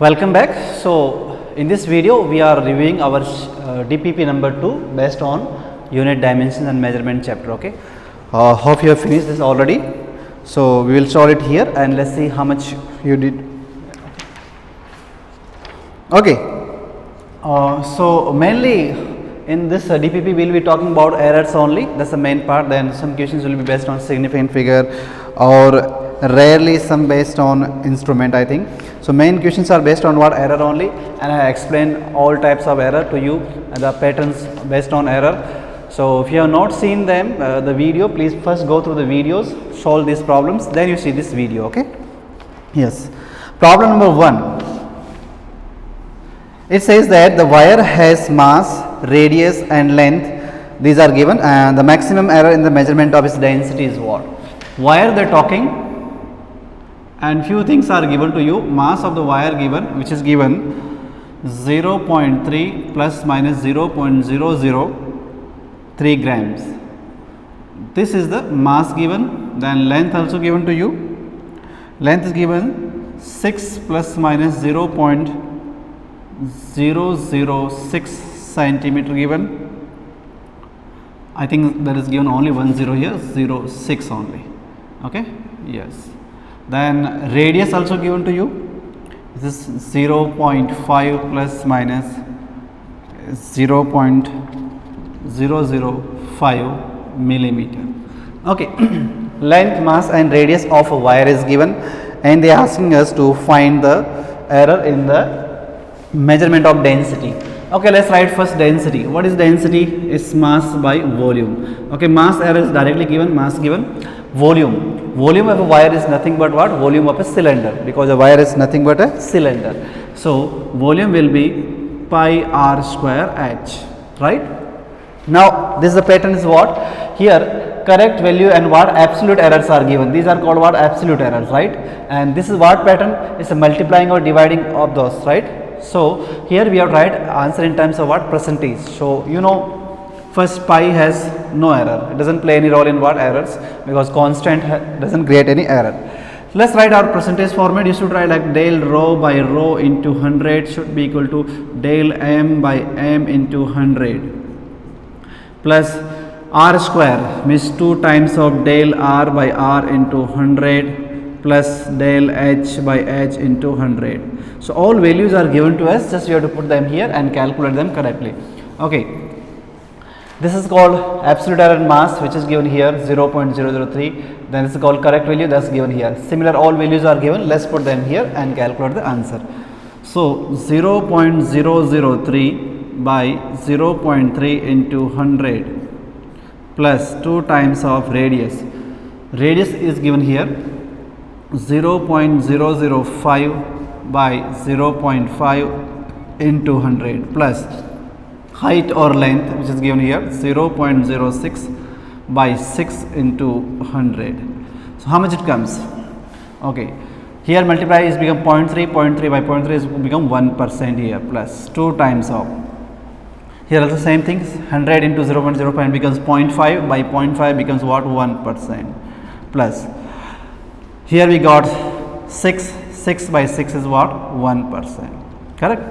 Welcome back. So in this video we are reviewing our DPP number 2 based on unit dimensions and measurement chapter. Okay, hope you have finished this already. So we will solve it here and let's see how much you did. Okay, so mainly in this DPP we will be talking about errors only. That's the main part. Then some questions will be based on significant figure or rarely some based on instrument, I think. So main questions are based on what? Error only, and I explained all types of error to you and the patterns based on error. So if you have not seen them, the video, please first go through the videos, solve these problems, then you see this video. Okay, yes. Problem number 1, it says that the wire has mass, radius and length, these are given, and the maximum error in the measurement of its density is what? Wire they are talking, and few things are given to you. Mass of the wire given, which is given 0.3 plus minus 0.003 grams. This is the mass given. Then length also given to you. Length is given 6 plus minus 0.006 centimeter given. I think that is given only 10 here, 0.6 only. Okay, yes. Then radius also given to you. This is 0.5 plus minus 0.005 millimeter. Okay, length, mass and radius of a wire is given, and they are asking us to find the error in the measurement of density. Okay, let's write first density. What is density? It's mass by volume. Okay, mass error is directly given, mass given. Volume of a wire is nothing but what? Volume of a cylinder, because a wire is nothing but a cylinder. So volume will be pi r square h, right? Now this is the pattern is what? Here correct value and what? Absolute errors are given. These are called what? Absolute errors, right? And this is what pattern? It's a multiplying or dividing of those, right? So here we have write answer in terms of what? Percentage. So you know, first pi has no error, it does not play any role in what? Errors, because constant does not create any error. So let's write our percentage format. You should write like del rho by rho into 100 should be equal to del m by m into 100 plus r square, means 2 times of del r by r into 100 plus del h by h into 100. So all values are given to us, just you have to put them here and calculate them correctly. Okay, this is called absolute error mass, which is given here 0.003. Then this is called correct value, that's given here. Similar all values are given, let's put them here and calculate the answer. So 0.003 by 0.3 into 100 plus 2 times of radius. Radius is given here 0.005 by 0.5 into 100 plus height or length, which is given here 0.06 by 6 into 100. So how much it comes? Okay, here multiply is become 0.3, 0.3 by 0.3 is become 1% here, plus 2 times of, here also same things, 100 into 0.05 becomes 0.5 by 0.5 becomes what? 1%, plus here we got 6 by 6 is what? 1%, correct?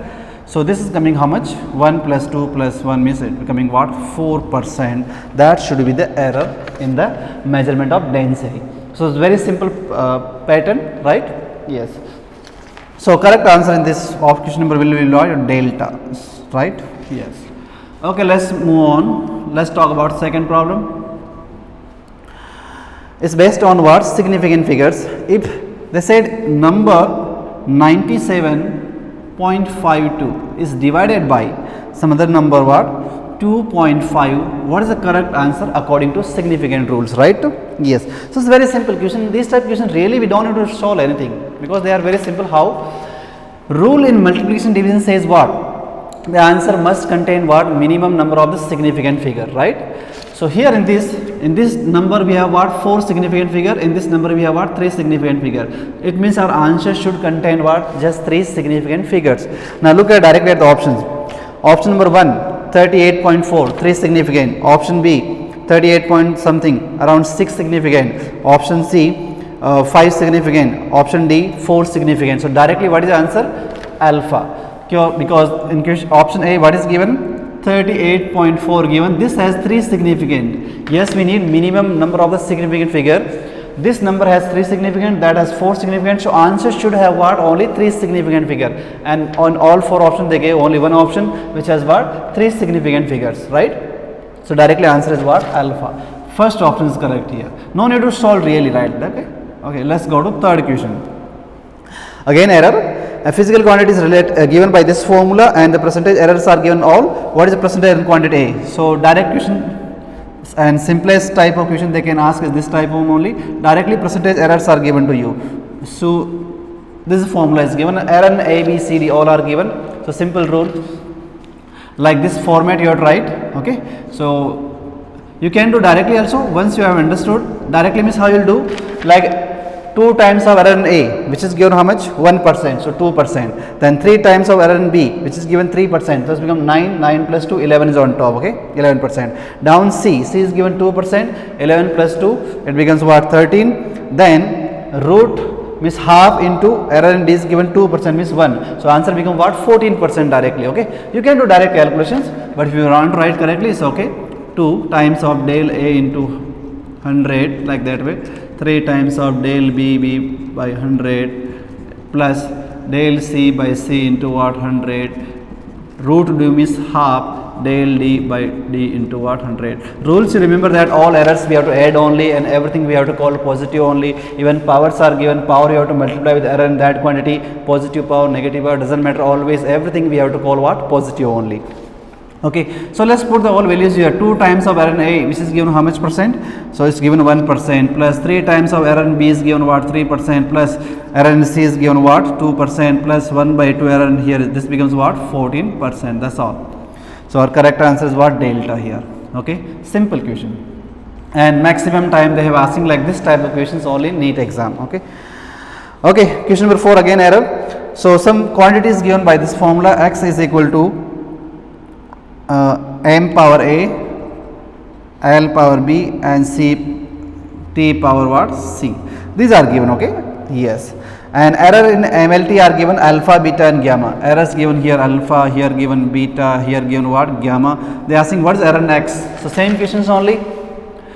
So this is coming how much? 1 plus 2 plus 1 means it becoming what? 4%. That should be the error in the measurement of density. So it's very simple pattern, right? Yes. So correct answer in this of question number will be delta, right? Yes. Okay, let's move on. Let's talk about second problem. It's based on what? Significant figures. If they said number 97.52 is divided by some other number what? 2.5, what is the correct answer according to significant rules, right? Yes. So it's very simple question. These type of questions really we don't have to solve anything, because they are very simple. How? Rule in multiplication division says what? The answer must contain what? Minimum number of the significant figure, right? So here in this number we have what? 4 significant figure. In this number we have what? 3 significant figure. It means our answer should contain what? Just 3 significant figures. Now look at directly at the options. Option number 1, 38.4, 3 significant. Option B, 38 point something, around 6 significant. Option C, 5 significant. Option D, 4 significant. So directly what is the answer? alpha. Because in option A, what is given? 38.4 given. This has 3 significant. Yes, we need minimum number of the significant figure. This number has 3 significant, that has 4 significant. So answer should have what? Only 3 significant figure. And on all 4 options they gave only one option which has what? 3 significant figures, right? So directly answer is what? Alpha. First option is correct here. No need to solve really, right? Okay, let's go to third question. Again error. A physical quantity is given by this formula and the percentage errors are given all. What is the percentage in quantity A? So direct question and simplest type of question they can ask is this type of only. Directly percentage errors are given to you. So this formula is given. Error A, B, C, D all are given. So simple rule. Like this format you have to write. Okay. So you can do directly also. Once you have understood, directly means how you will do. Like 2 times of error in A, which is given how much? 1%, so 2%. Then 3 times of error in B, which is given 3%. Thus become 9, 9 plus 2, 11 is on top, okay? 11%. Down C is given 2%, 11 plus 2, it becomes what? 13. Then root means half into error in D is given 2% means 1. So answer become what? 14% directly, okay? You can do direct calculations, but if you want to write correctly, it's okay. 2 times of del A into 100, like that way. 3 times of del B by 100 plus del C by C into what? 100. Root D means half del D by D into what? 100. Rules, you remember that all errors we have to add only and everything we have to call positive only. Even powers are given, power you have to multiply with error in that quantity. Positive power, negative power, doesn't matter, always everything we have to call what? Positive only. Okay, so let's put the all values here. 2 times of error in A, which is given how much percent? So it's given 1%, plus 3 times of error in B is given what? 3%, plus error in C is given what? 2%, plus 1 by 2 error in here, this becomes what? 14%. That's all. So our correct answer is what? Delta here. Okay, simple question. And maximum time they have asking like this type of questions only in NEET exam. Okay. Okay, question number 4 again error. So some quantity is given by this formula. X is equal to m power A, L power B and C T power what? C. These are given, okay? Yes. And error in MLT are given alpha, beta and gamma. Errors given here alpha, here given beta, here given what? Gamma. They are asking what is error in X. So same questions only.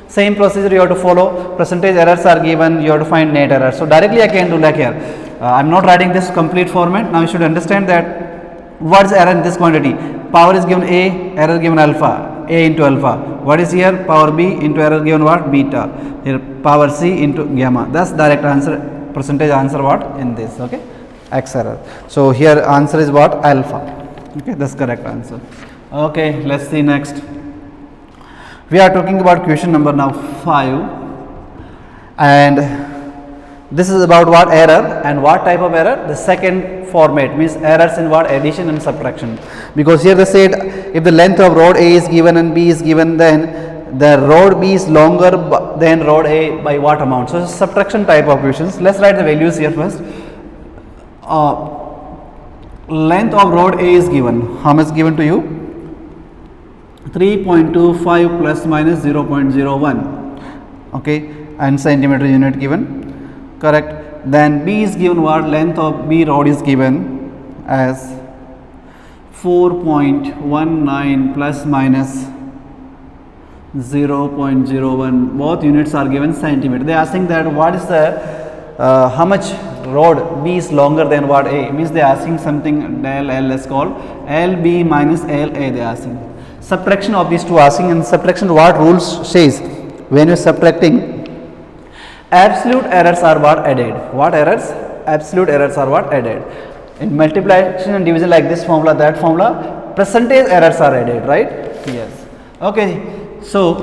Same procedure you have to follow. Percentage errors are given, you have to find net error. So directly I can do like here. I am not writing this complete format. Now you should understand that what is error in this quantity. Power is given A, error given alpha, A into alpha. What is here? Power B into error given what? Beta. Here power C into gamma. That's direct answer, percentage answer what? In this, okay? X error. So here answer is what? Alpha. Okay, that's correct answer. Okay, let's see next. We are talking about question number now 5. And this is about what? Error. And what type of error? The second format means errors in what? Addition and subtraction. Because here they said if the length of rod A is given and B is given, then the rod B is longer than rod A by what amount? So subtraction type of questions. Let's write the values here first. Length of rod A is given. How much given to you? 3.25 plus minus 0.01. Okay, and centimeter unit given. Correct. Then B is given what? Length of B rod is given as 4.19 plus minus 0.01. Both units are given centimeter. They are asking that what is the how much rod B is longer than what A? Means they are asking something del L, let's call LB minus LA. They are asking subtraction of these two asking, and subtraction what rules says when you are subtracting. Absolute errors are what? Added. What errors? Absolute errors are what? Added. In multiplication and division like this formula, that formula, percentage errors are added, right? Yes. Okay. So,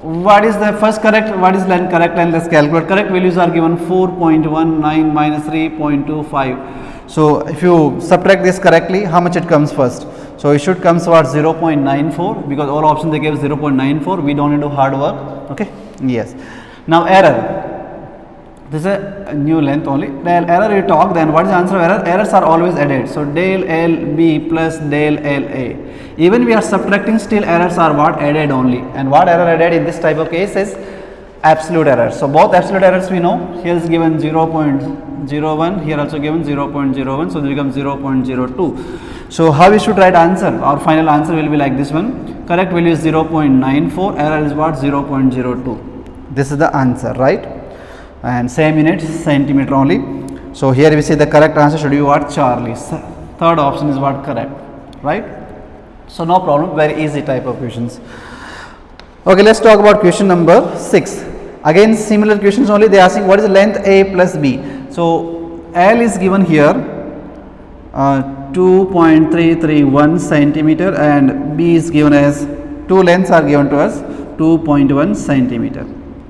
what is the first correct? What is length? Correct line? Let's calculate. Correct values are given 4.19 minus 3.25. So, if you subtract this correctly, how much it comes first? So, it should come what? 0.94, because all options they gave 0.94. We don't need to do hard work. Okay. Yes. Now error. This is a new length only. Del error you talk, then what is the answer of error? Errors are always added. So del LB plus del LA. Even we are subtracting, still errors are what? Added only. And what error added in this type of case is absolute error. So both absolute errors we know. Here is given 0.01, here also given 0.01, so it becomes 0.02. So how we should write answer? Our final answer will be like this one. Correct value is 0.94, error is what? 0.02. This is the answer, right? And same unit, centimeter only. So here we say the correct answer should be what? Charlie. Third option is what? Correct, right? So no problem, very easy type of questions. Okay, let's talk about question number 6. Again similar questions only. They are asking what is the length A plus B. So L is given here 2.331 centimeter and B is given as, two lengths are given to us, 2.1 centimeter,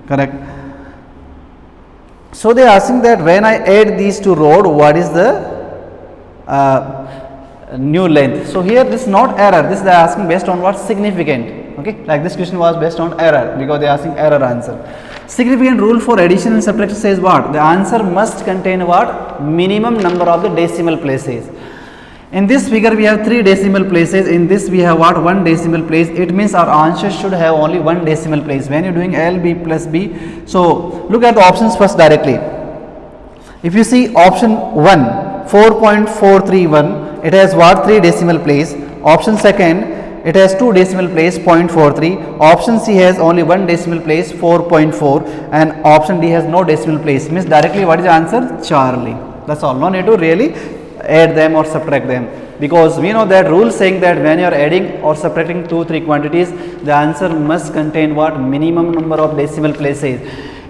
correct. So they are asking that when I add these two rods, what is the new length. So here this is not error, this they are asking based on what? Significant. Okay, like this question was based on error because they are asking error answer. Significant rule for addition and subtraction says what? The answer must contain what? Minimum number of the decimal places. In this figure we have 3 decimal places, in this we have what? 1 decimal place. It means our answer should have only 1 decimal place when you are doing L, B plus B. So look at the options first directly. If you see option 1, 4.431, it has what? 3 decimal place. Option second, it has 2 decimal place, 0.43. Option C has only 1 decimal place, 4.4, and option D has no decimal place. Means directly what is the answer? Charlie. That's all. No need to really add them or subtract them, because we know that rule saying that when you are adding or subtracting 2-3 quantities, the answer must contain what? Minimum number of decimal places.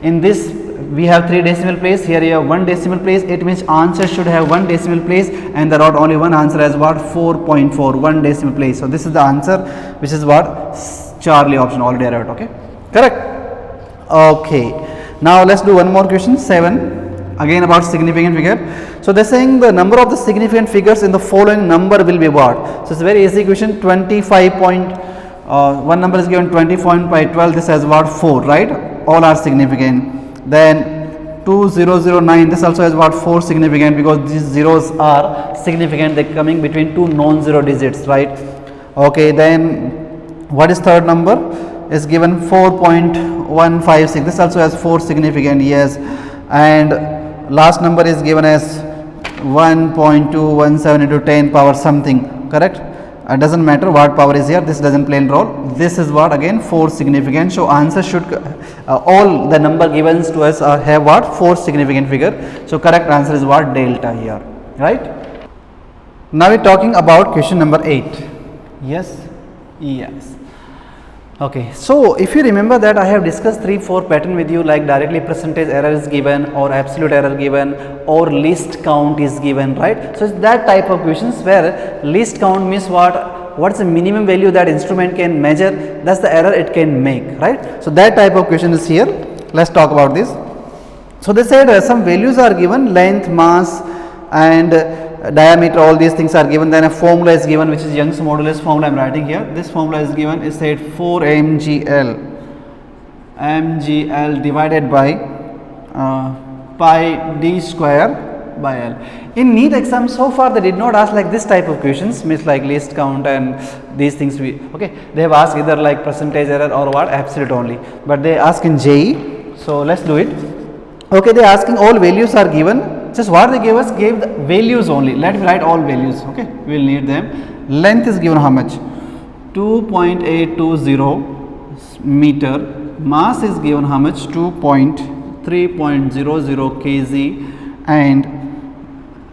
In this we have 3 decimal place, here you have 1 decimal place. It means answer should have 1 decimal place, and there are only one answer as what? 4.4, 1 decimal place. So this is the answer, which is what? Charlie option, already I wrote. Okay, correct. Okay, now let's do one more question, 7. Again about significant figure. So they are saying the number of the significant figures in the following number will be what? So it's a very easy question. 25 point, one number is given 20.12. This has what? 4, right? All are significant. Then 2009, this also has what? 4 significant, because these zeros are significant. They are coming between 2 non-zero digits, right? Okay, then what is third number? Is given 4.156. This also has 4 significant, yes. And last number is given as 1.217 into 10 power something, correct? Doesn't matter what power is here, this doesn't play a role. This is what? Again 4 significant. So answer should all the number given to us have what? 4 significant figure. So correct answer is what? Delta here, right? Now we are talking about question number 8. Yes, yes. Okay, so if you remember that I have discussed 3-4 pattern with you, like directly percentage error is given, or absolute error given, or least count is given, right? So it's that type of questions where least count means what's the minimum value that instrument can measure, that's the error it can make, right? So that type of question is here. Let's talk about this. So they said some values are given, length, mass and diameter, all these things are given. Then a formula is given, which is Young's modulus formula. I am writing here. This formula is given, is said 4 mgl divided by pi d square by L. In NEET exam so far they did not ask like this type of questions, means like least count and these things. Okay, they have asked either like percentage error or what? Absolute only, but they ask in JEE. So let's do it. Okay, they are asking all values are given. Just what they gave us, gave the values only. Let me write all values. Okay, we will need them. Length is given how much? 2.820 meter. Mass is given how much? 3.00 kg. And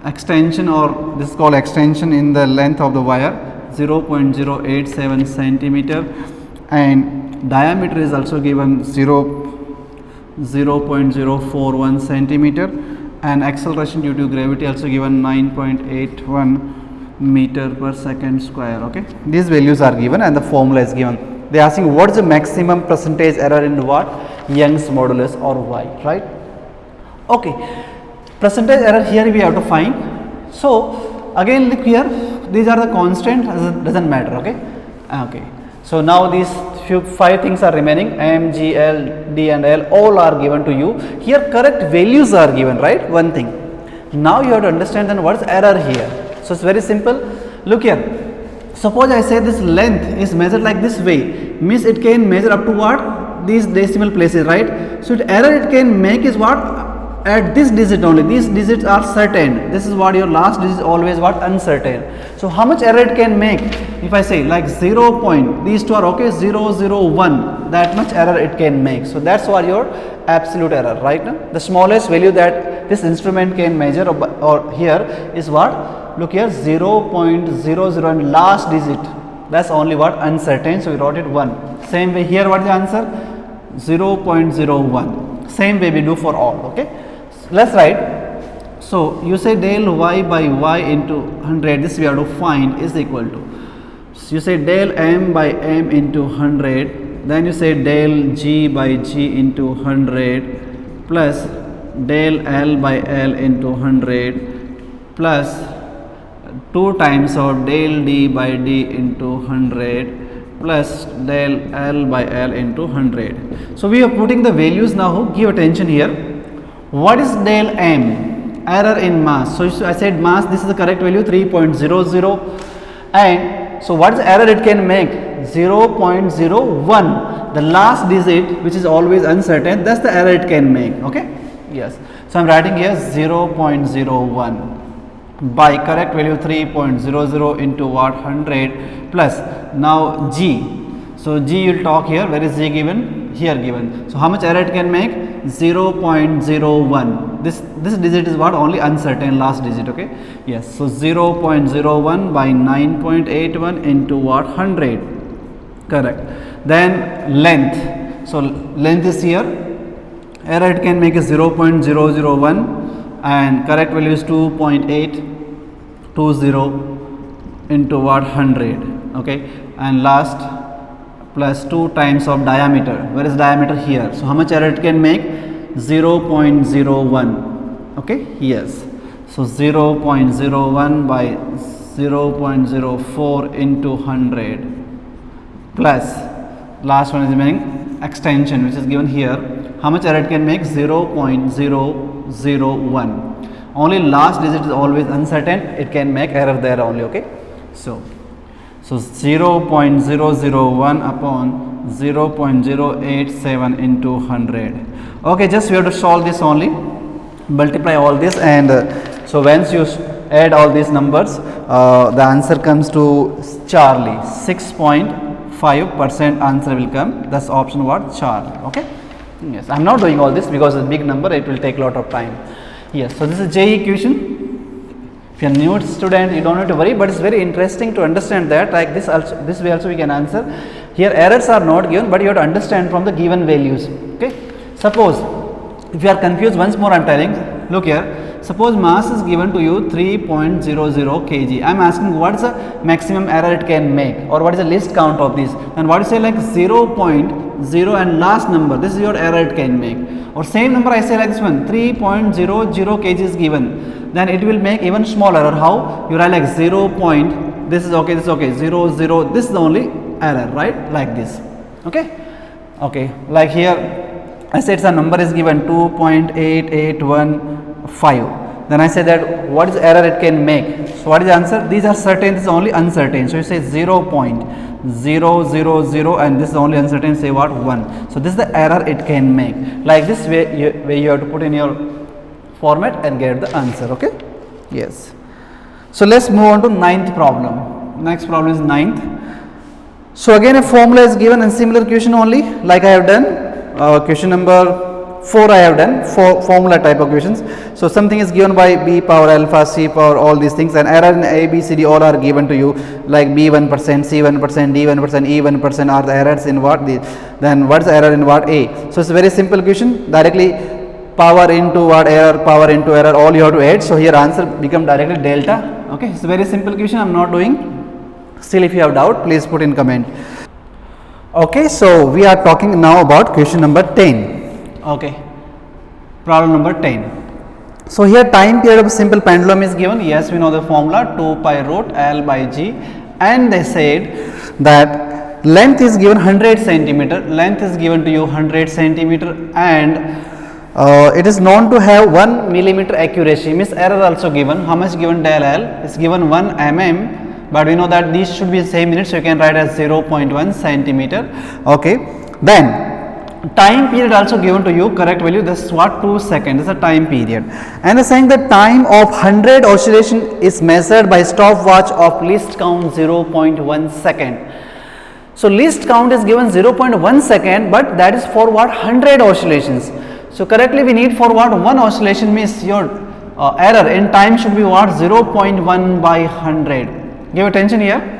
extension, or this is called extension in the length of the wire, 0.087 centimeter. And diameter is also given 0.041 centimeter. And acceleration due to gravity also given 9.81 meter per second square. Okay, these values are given and the formula is given. They are asking what is the maximum percentage error in what? Young's modulus or y, right? Okay, percentage error here we have to find. So again look here, these are the constant, doesn't matter. Okay, okay. So now these 5 things are remaining, M, G, L, D and L, all are given to you. Here correct values are given, right? One thing. Now you have to understand then what is error here. So it's very simple. Look here. Suppose I say this length is measured like this way, means it can measure up to what? these decimal places, right? So the error it can make is what? At this digit only. These digits are certain. This is what your last digit is always what? Uncertain. So how much error it can make? If I say like 0 point, these two are okay, 0, 0, 1, that much error it can make. So that's what your absolute error, right? Now the smallest value that this instrument can measure or here is what? Look here, 0.00 and last digit. That's only what? Uncertain. So we wrote it 1. Same way here, what is the answer? 0.01. Same way we do for all. Okay. Let's write. So you say del y by y into 100, this we have to find is equal to, so you say del m by m into 100, then you say del g by g into 100 plus del l by l into 100 plus 2 times of del d by d into 100 plus del l by l into 100. So we are putting the values now. Give attention here. What is del m? Error in mass. So I said mass, this is the correct value 3.00, and so what is the error it can make? 0.01. The last digit, which is always uncertain, that's the error it can make. Okay. Yes. So I am writing here 0.01 by correct value 3.00 into what? 100 plus now g. So g you will talk here. Where is g given? Here given. So how much error it can make? 0.01. This digit is what? Only uncertain last digit. Okay. Yes. So 0.01 by 9.81 into what? 100. Correct. Then length. So length is here. Error it can make is 0.001 and correct value is 2.820 into what? 100. Okay. And last plus 2 times of diameter. Where is diameter? Here. So how much error it can make? 0.01. Okay. Yes. So 0.01 by 0.04 into 100 plus last one is remaining extension, which is given here. How much error it can make? 0.001. Only last digit is always uncertain. It can make error there only. Okay. So 0.001 upon 0.087 into 100. Okay, just we have to solve this only. Multiply all this, and so once you add all these numbers, the answer comes to Charlie. 6.5% answer will come. That's option what? Charlie. Okay. Yes, I am not doing all this because it's a big number. It will take a lot of time. Yes. So this is JEE question. If you are new student, you don't have to worry, but it's very interesting to understand that like this way also we can answer. Here errors are not given, but you have to understand from the given values. Okay. Suppose if you are confused, once more I am telling, look here. Suppose mass is given to you 3.00 kg. I am asking what is the maximum error it can make, or what is the least count of this, and what is say like 0.0 and last number, this is your error it can make. Or same number I say like this one, 3.00 kg is given, then it will make even smaller error. How? You write like 0. This is okay, this is okay, 0, 0, this is the only error, right? Like this. Okay. Okay. Like here I said some number is given 2.8815. Then I say that what is the error it can make. So what is the answer? These are certain, this is only uncertain. So you say 0.000 and this is only uncertain, say what? 1. So this is the error it can make. Like this way you have to put in your format and get the answer. Okay. Yes. So let's move on to 9th problem. Next problem is 9th. So again a formula is given in similar question only, like I have done. Question number 4 I have done, formula type of questions. So something is given by b power alpha, c power, all these things, and error in a, b, c, d all are given to you, like b 1%, c 1%, d 1%, e 1% are the errors in what? Then what is the error in what? A. So it's a very simple question. Directly power into what? Error, power into error, all you have to add. So here answer become directly delta. Okay, it's a very simple question. I am not doing. Still, if you have doubt, please put in comment. Okay, so we are talking now about question number 10. Okay, problem number 10. So here time period of simple pendulum is given. Yes, we know the formula 2 pi root L by G, and they said that length is given 100 centimeter. Length is given to you 100 centimeter, and it is known to have 1 millimeter accuracy. Means error also given. How much given? Del L is given 1 mm. But we know that these should be the same units, so you can write as 0.1 centimeter. Okay. Then time period also given to you, correct value, this is what, 2 seconds, this is a time period. And they are saying the time of 100 oscillation is measured by stopwatch of least count 0.1 second. So least count is given 0.1 second, but that is for what, 100 oscillations. So correctly we need for what, 1 oscillation, means your error in time should be what, 0.1 by 100. Give attention here.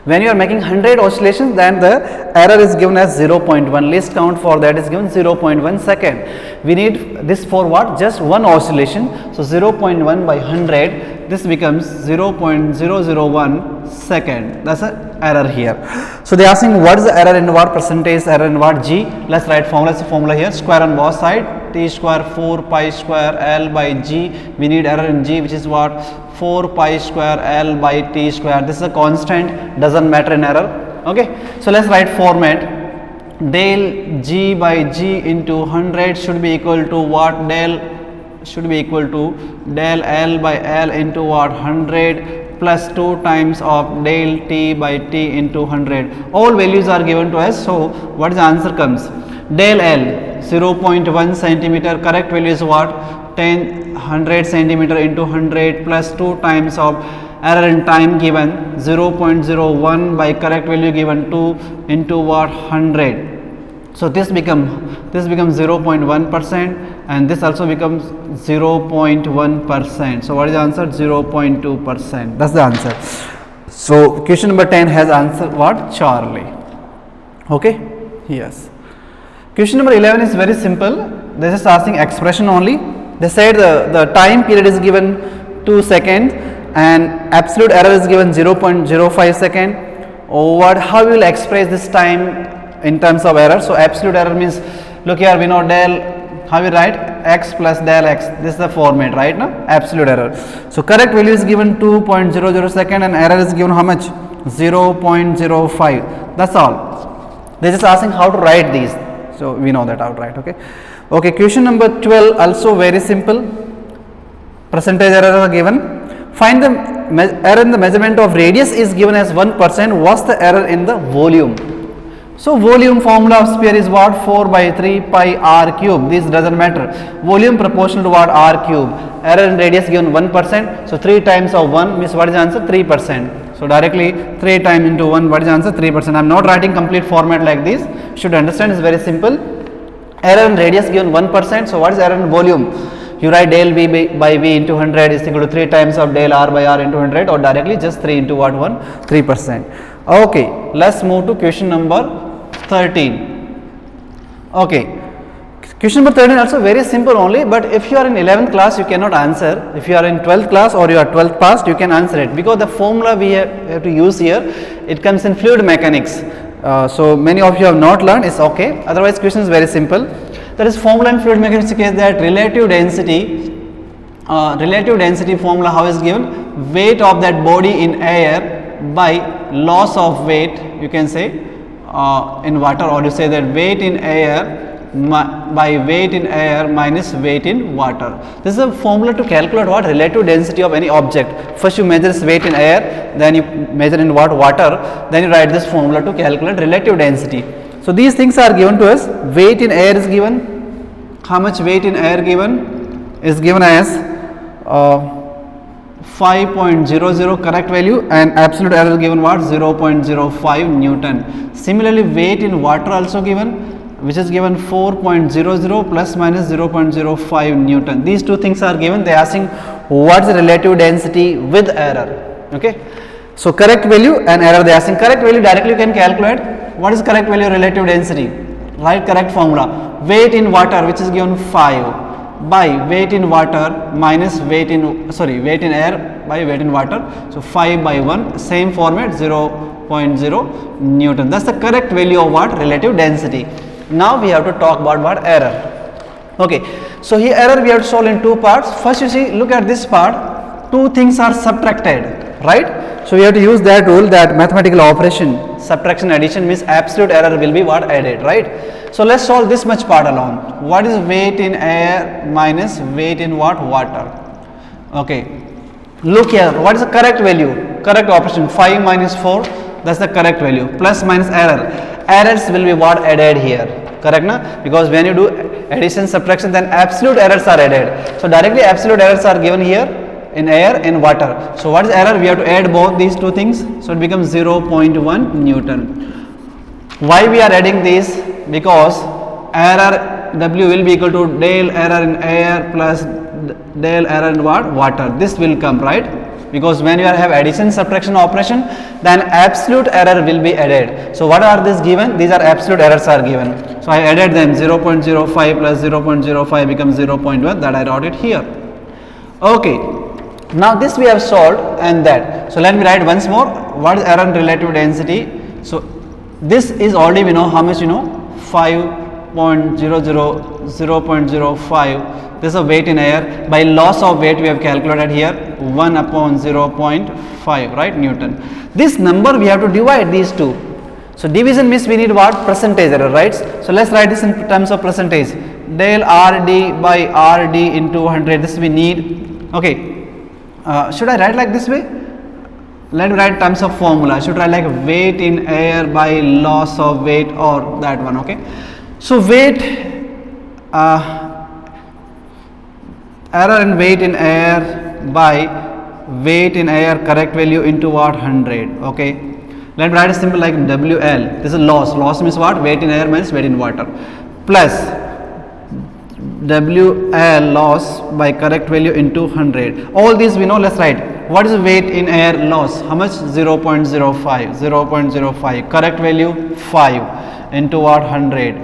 When you are making 100 oscillations, then the error is given as 0.1. Least count for that is given 0.1 second. We need this for what? Just 1 oscillation. So 0.1 by 100, this becomes 0.001 second. That's an error here. So they are asking what is the error in what, percentage error in what, G. Let's write formula. So formula here, square on both side, T square 4 pi square L by G. We need error in G, which is what, 4 pi square L by T square. This is a constant, doesn't matter in error. Okay, so let's write format. Del G by G into 100 should be equal to what, del should be equal to del L by L into what, 100 plus 2 times of del T by T into 100. All values are given to us. So what is the answer comes? Del L 0.1 centimeter, correct value is what, 100 centimeter into 100 plus 2 times of error in time given 0.01 by correct value given 2 into what, 100. So this becomes 0.1% and this also becomes 0.1%. So what is the answer? 0.2%. That's the answer. So question number 10 has answer what? Charlie. Okay. Yes. Question number 11 is very simple. This is asking expression only. They said the time period is given 2 seconds and absolute error is given 0.05 second. How we will express this time in terms of error? So absolute error means, look here, we know del, how we write, x plus del x. This is the format, right now, absolute error. So correct value is given 2.00 second and error is given how much? 0.05. That's all. They are just asking how to write these. So we know that outright. Okay. Okay, question number 12 also very simple. Percentage error are given. Find the error in the measurement of radius is given as 1%. What's the error in the volume? So volume formula of sphere is what? 4 by 3 pi r cube. This doesn't matter. Volume proportional to what? R cube. Error in radius given 1%. So 3 times of 1 means what is the answer? 3%. So directly 3 times into 1, what is the answer? 3%. I am not writing complete format like this. Should understand, it's very simple. Error in radius given 1%. So what is error in volume? You write del V by V into 100 is equal to 3 times of del R by R into 100, or directly just 3 into what, 1? 3%. Okay, let's move to question number 13. Okay, question number 13 also very simple only, but if you are in 11th class you cannot answer. If you are in 12th class or you are 12th passed, you can answer it, because the formula we have to use here, it comes in fluid mechanics. So many of you have not learned, it's okay. Otherwise question is very simple. That is formula in fluid mechanics case, that relative density formula how is given? Weight of that body in air by loss of weight, you can say, in water, or you say that weight in air by weight in air minus weight in water. This is a formula to calculate what? Relative density of any object. First you measure its weight in air, then you measure in what? Water, then you write this formula to calculate relative density. So these things are given to us. Weight in air is given. How much weight in air given? Is given as 5.00 correct value, and absolute error given what? 0.05 Newton. Similarly weight in water also given, which is given 4.00 plus minus 0.05 Newton. These two things are given. They are asking what is the relative density with error. Okay. So correct value and error they are asking. Correct value directly you can calculate. What is correct value relative density? Write correct formula. Weight in water, which is given 5, by weight in water minus weight in air by weight in water. So 5 by 1, same format, 0.0 Newton. That's the correct value of what? Relative density. Now we have to talk about what? Error. Okay, so here error we have to solve in two parts. First you see, look at this part, two things are subtracted, right? So we have to use that rule, that mathematical operation, subtraction addition means absolute error will be what? Added, right? So let's solve this much part alone. What is weight in air minus weight in what? Water. Okay, look here, what is the correct value? Correct operation, 5 minus 4, that's the correct value, plus minus error. Errors will be what? Added here. correct na? Because when you do addition subtraction, then absolute errors are added. So directly absolute errors are given here in air and water. So what is error? We have to add both these two things, so it becomes 0.1 Newton. Why we are adding this? Because error W will be equal to del error in air plus del error in what? Water. This will come, right? Because when you have addition subtraction operation, then absolute error will be added. So what are these given? These are absolute errors are given. So I added them. 0.05 plus 0.05 becomes 0.1, that I wrote it here. Okay, now this we have solved and that. So let me write once more. What is error in relative density? So this is already we know how much, 5.00, 0.05. This is a weight in air. By loss of weight we have calculated here 1 upon 0.5, right, Newton. This number we have to divide these two. So division means we need what? Percentage error, right? So let's write this in terms of percentage. Del RD by RD into 100. This we need. Okay. Should I write like this way? Let me write terms of formula. Should write like weight in air by loss of weight, or that one. Okay. So weight, error in weight in air by weight in air correct value into what? 100. Okay. Let me write a simple like WL. This is loss. Loss means what? Weight in air minus weight in water. Plus WL loss by correct value into 100. All these we know. Let's write. What is weight in air loss? How much? 0.05. 0.05. Correct value 5 into what? 100.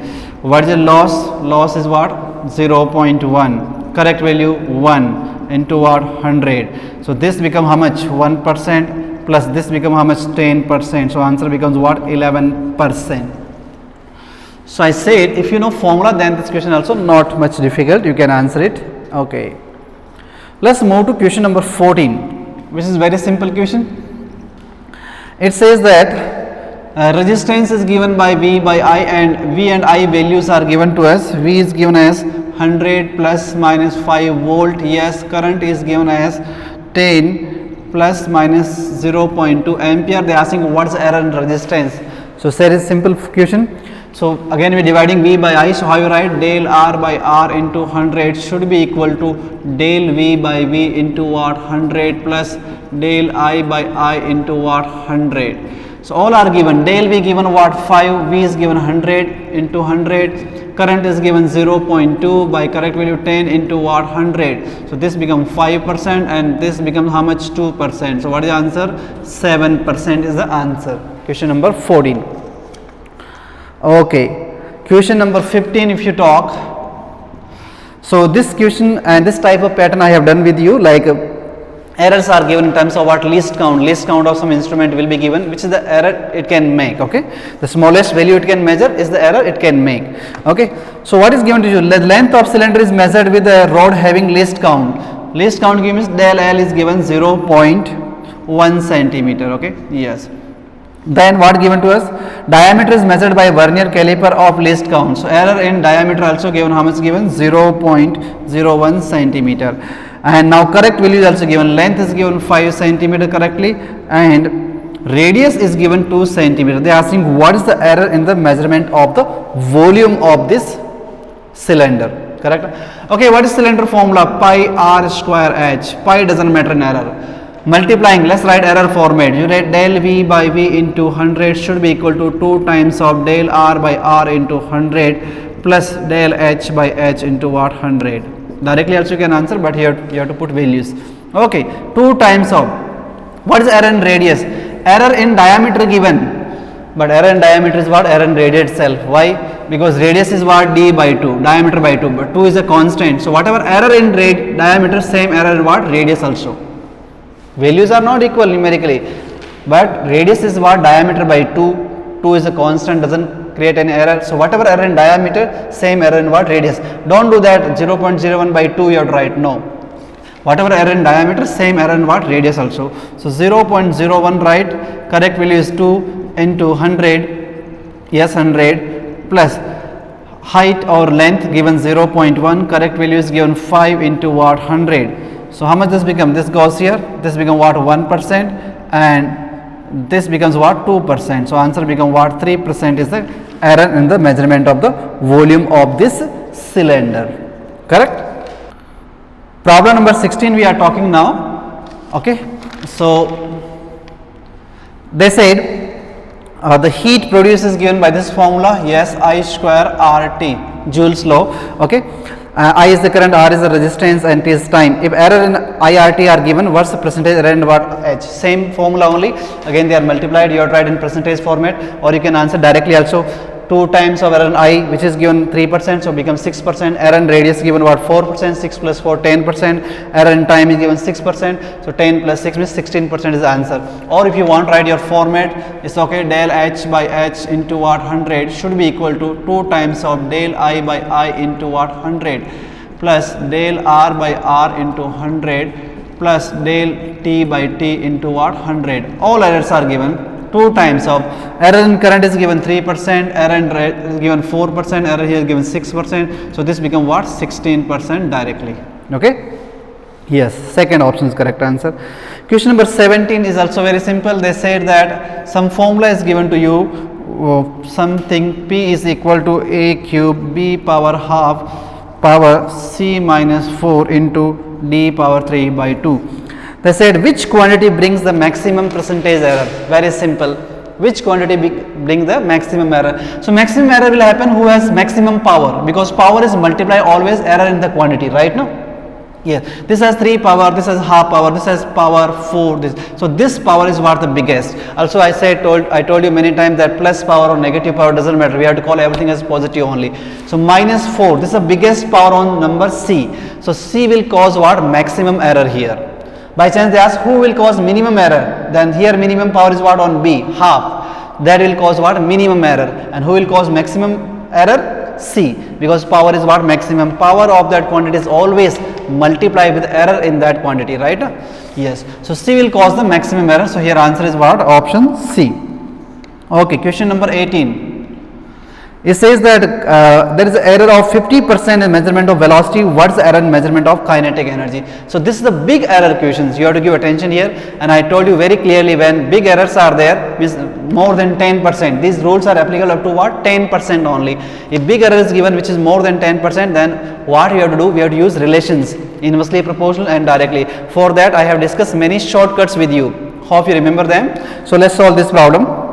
What is the loss? Loss is what? 0.1. Correct value 1 into what? 100. So this become how much? 1% plus this become how much? 10%. So answer becomes what? 11%. So I said if you know formula, then this question also not much difficult, you can answer it. Okay, let's move to question number 14, which is very simple question. It says that resistance is given by V by I, and V and I values are given to us. V is given as 100 plus minus 5 volt. Yes, current is given as 10 plus minus 0.2 ampere. They are asking what is error in resistance. So there is simple question. So again we are dividing V by I. So how you write? Del R by R into 100 should be equal to del V by V into what? 100 plus del I by I into what? 100. So all are given. Del V given what? 5. V is given 100 into 100. Current is given 0.2 by correct value 10 into what? 100. So this becomes 5% and this becomes how much? 2%. So what is the answer? 7% is the answer. Question number 14. Okay, question number 15 if you talk. So this question and this type of pattern I have done with you, like errors are given in terms of what? Least count of some instrument will be given, which is the error it can make. Okay, the smallest value it can measure is the error it can make. Okay, so what is given to you? The length of cylinder is measured with a rod having least count. Least count means del L is given 0.1 centimeter. Okay, yes. Then what given to us? Diameter is measured by vernier caliper of least count. So error in diameter also given. How much given? 0.01 centimeter. And now correct value is also given. Length is given 5 centimeter correctly, and radius is given 2 centimeter. They are asking what is the error in the measurement of the volume of this cylinder. Correct? Okay, what is cylinder formula? Pi r square h. Pi doesn't matter in error. Multiplying, let's write error format. You write del V by V into 100 should be equal to 2 times of del R by R into 100 plus del H by H into what? 100. Directly also you can answer, but here you have to put values. Okay, 2 times of, what is error in radius? Error in diameter given, but error in diameter is what? Error in radius itself. Why? Because radius is what? D by 2, diameter by 2, but 2 is a constant. So whatever error in diameter, same error in what? Radius also. Values are not equal numerically, but radius is what? Diameter by 2. 2 is a constant, doesn't create any error. So whatever error in diameter, same error in what? Radius. Don't do that 0.01 by 2 you have to write. No. Whatever error in diameter, same error in what? Radius also. So 0.01 right. Correct value is 2 into 100. Yes, 100 plus height or length given 0.1. Correct value is given 5 into what? 100. So how much this become? This goes here. This become what? 1%, and this becomes what? 2%. So answer become what? 3% is the error in the measurement of the volume of this cylinder. Correct? Problem number 16 we are talking now. Okay, so they said the heat produced is given by this formula. Yes, I square RT, Joule's law. Okay, I is the current, R is the resistance, and T is time. If error in IRT are given, what's the percentage error in what H? Same formula only. Again they are multiplied. You are tried in percentage format, or you can answer directly also. 2 times of error in I, which is given 3%, so becomes 6%. Error in radius given what 4%, 6 plus 4, 10%. Error in time is given 6%, so 10 plus 6 means 16% is the answer. Or if you want to write your format, it's okay. Del H by H into what 100 should be equal to 2 times of del I by I into what 100 plus del R by R into 100 plus del T by T into what 100. All errors are given. 2 times of error in current is given 3%, error in rate is given 4%, error here is given 6%. So this become what 16% directly. Okay. Yes, second option is correct answer. Question number 17 is also very simple. They said that some formula is given to you, something P is equal to A cube B power half power C minus 4 into D power 3 by 2. They said which quantity brings the maximum percentage error? Very simple. Which quantity brings the maximum error? So maximum error will happen who has maximum power, because power is multiply always error in the quantity, right? No? Yeah. This has 3 power, this has half power, this has power 4. This. So this power is what the biggest. Also I told you many times that plus power or negative power doesn't matter. We have to call everything as positive only. So minus 4. This is the biggest power on number C. So C will cause what? Maximum error here. By chance they ask who will cause minimum error, then here minimum power is what on B, half. That will cause what? Minimum error. And who will cause maximum error? C, because power is what? Maximum. Power of that quantity is always multiply with error in that quantity, right? Yes. So C will cause the maximum error. So here answer is what? Option C. Okay, question number 18. It says that there is an error of 50% in measurement of velocity. What's the error in measurement of kinetic energy? So this is the big error questions. You have to give attention here. And I told you very clearly, when big errors are there, means more than 10%. These rules are applicable up to what? 10% only. If big error is given which is more than 10%, then what you have to do? We have to use relations, inversely proportional and directly. For that I have discussed many shortcuts with you. Hope you remember them. So let's solve this problem.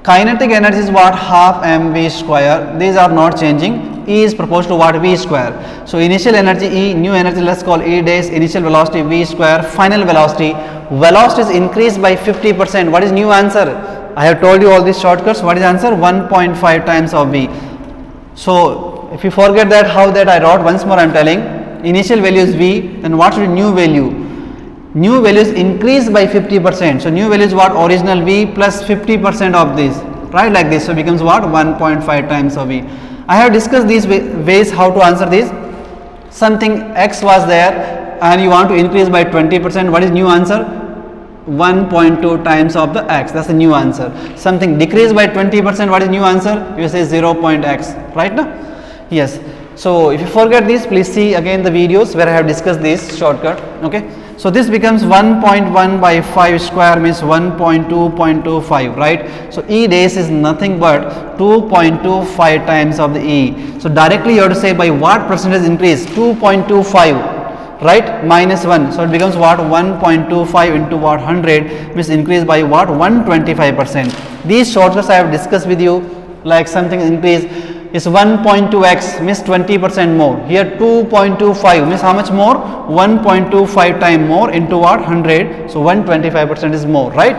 Kinetic energy is what? Half mv square. These are not changing. E is proportional to what? V square. So initial energy E, new energy let's call E dash, initial velocity V square, final velocity. Velocity is increased by 50%. What is new answer? I have told you all these shortcuts. What is answer? 1.5 times of V. So if you forget that, how that I wrote, once more I am telling. Initial value is V, then what should be new value? New value is increased by 50%. So new value is what? Original V plus 50% of this, right? Like this. So becomes what? 1.5 times of V. I have discussed these ways how to answer this. Something X was there and you want to increase by 20%. What is new answer? 1.2 times of the X. That's the new answer. Something decreased by 20%. What is new answer? You say 0.X, right? No? Yes. So if you forget this, please see again the videos where I have discussed this shortcut. Okay. So this becomes 1.1 by 5 square means 1.2.25, right? So E dash is nothing but 2.25 times of the E. So directly you have to say by what percentage increase? 2.25, right? Minus 1. So it becomes what? 1.25 into what? 100 means increase by what? 125%. These shortcuts I have discussed with you, like something increase is 1.2x means 20% more. Here 2.25 means how much more? 1.25 time more into what? 100. So 125% is more, right?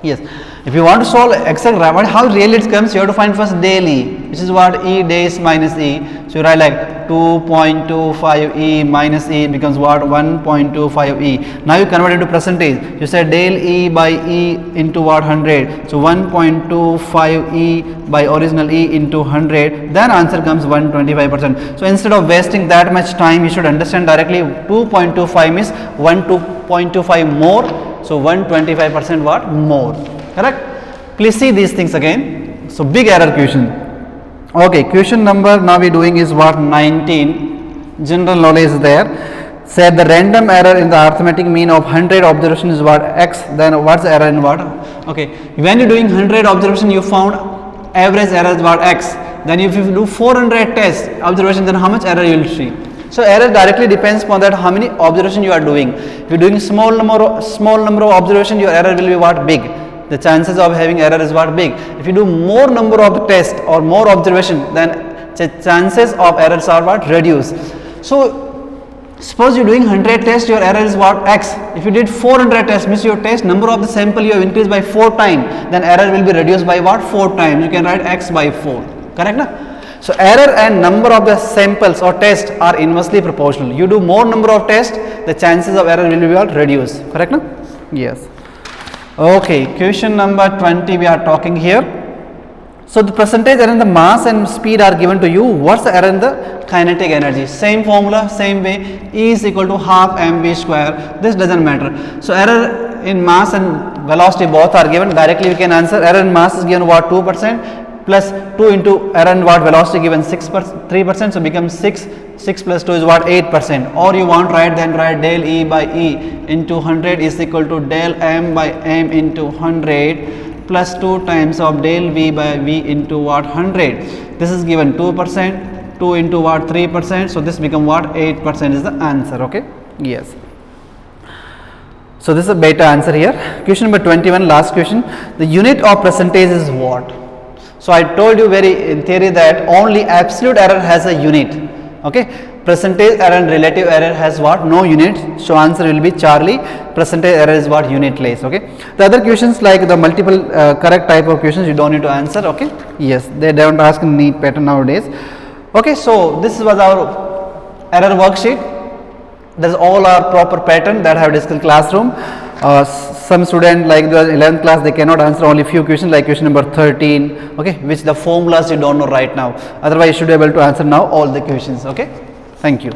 Yes. If you want to solve exact how really it comes, you have to find first del E, which is what? E dash minus E. So you write like 2.25 E minus E becomes what? 1.25 E. Now you convert into percentage. You say del E by E into what? 100. So 1.25 E by original E into 100. Then answer comes 125%. So instead of wasting that much time, you should understand directly 2.25 means 1.25 more. So 125% what? More. Correct? Please see these things again. So big error question. Okay, question number now we doing is what? 19. General knowledge is there. Said the random error in the arithmetic mean of 100 observation is what? X. Then what's the error in what? Okay, when you're doing 100 observation, you found average error is what x, then if you do 400 test observation, then how much error you will see. So error directly depends upon that how many observation you are doing. If you are doing small number of observation, your error will be what? Big. The chances of having error is what? Big. If you do more number of the test or more observation, then the chances of errors are what? Reduce. So suppose you are doing 100 tests, your error is what? X. If you did 400 tests, means your test number of the sample you have increased by 4 times, then error will be reduced by what? 4 times. You can write x by 4. Correct na? So error and number of the samples or tests are inversely proportional. You do more number of tests, the chances of error will be what? Reduced. Correct na? Yes. Okay, question number 20 we are talking here. So the percentage error in the mass and speed are given to you. What's the error in the kinetic energy? Same formula, same way. E is equal to half mv square. This doesn't matter. So error in mass and velocity both are given. Directly we can answer. Error in mass is given what? 2%. Plus 2 into error and what? Velocity given 3%, so becomes 6 plus 2 is what? 8%. Or you want write, then write del E by E into 100 is equal to del M by M into 100 plus 2 times of del V by V into what? 100. This is given 2%, 2 into what? 3%, so this become what? 8% is the answer. Okay, yes. So this is a beta answer here. Question number 21, last question. The unit of percentage is what? So I told you in theory that only absolute error has a unit. Okay, percentage error and relative error has what? No unit. So answer will be Charlie. Percentage error is what? Unitless. Okay. The other questions like the multiple correct type of questions you don't need to answer. Okay. Yes, they don't ask in neat pattern nowadays. Okay. So this was our error worksheet. That's all our proper pattern that I have discussed in classroom. Some student like the 11th class, they cannot answer only few questions like question number 13, okay, which the formulas you don't know right now. Otherwise you should be able to answer now all the questions. Okay, thank you.